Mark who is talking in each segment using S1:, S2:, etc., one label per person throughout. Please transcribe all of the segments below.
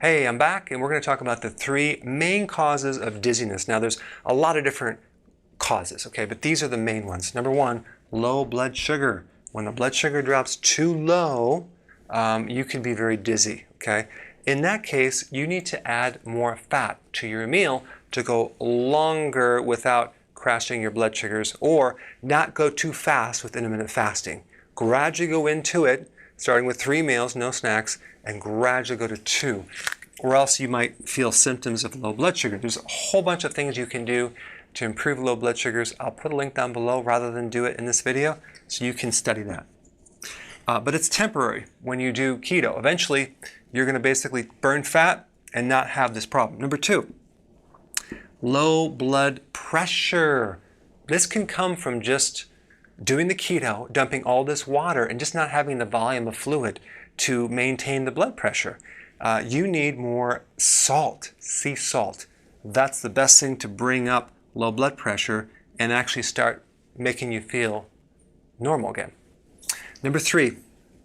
S1: Hey, I'm back and we're going to talk about the three main causes of dizziness. Now there's a lot of different causes, okay, but these are the main ones. Number one, low blood sugar. When the blood sugar drops too low, you can be very dizzy, okay? In that case, you need to add more fat to your meal to go longer without crashing your blood sugars, or not go too fast with intermittent fasting. Gradually go into it, starting with 3 meals, no snacks, and gradually go to 2, or else you might feel symptoms of low blood sugar. There's a whole bunch of things you can do to improve low blood sugars. I'll put a link down below rather than do it in this video, so you can study that. But it's temporary when you do keto. Eventually, you're going to basically burn fat and not have this problem. Number 2, low blood pressure. This can come from just doing the keto, dumping all this water, and just not having the volume of fluid to maintain the blood pressure. You need more salt, sea salt. That's the best thing to bring up low blood pressure and actually start making you feel normal again. Number 3,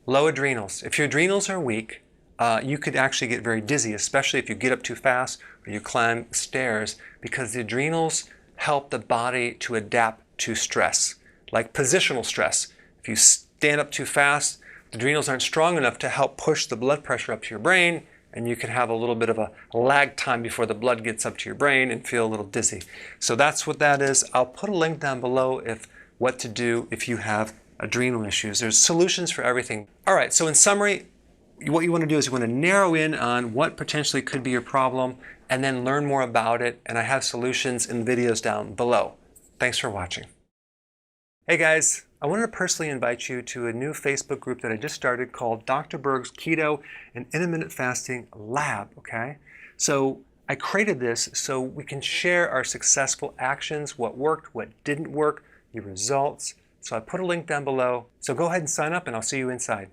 S1: low adrenals. If your adrenals are weak, you could actually get very dizzy, especially if you get up too fast or you climb stairs, because the adrenals help the body to adapt to stress, like positional stress. If you stand up too fast, the adrenals aren't strong enough to help push the blood pressure up to your brain, and you can have a little bit of a lag time before the blood gets up to your brain and feel a little dizzy. So that's what that is. I'll put a link down below what to do if you have adrenal issues. There's solutions for everything. All right, so in summary, what you want to do is you want to narrow in on what potentially could be your problem and then learn more about it. And I have solutions in videos down below. Thanks for watching. Hey guys, I wanted to personally invite you to a new Facebook group that I just started called Dr. Berg's Keto and Intermittent Fasting Lab, okay? So I created this so we can share our successful actions, what worked, what didn't work, your results. So I put a link down below. So go ahead and sign up and I'll see you inside.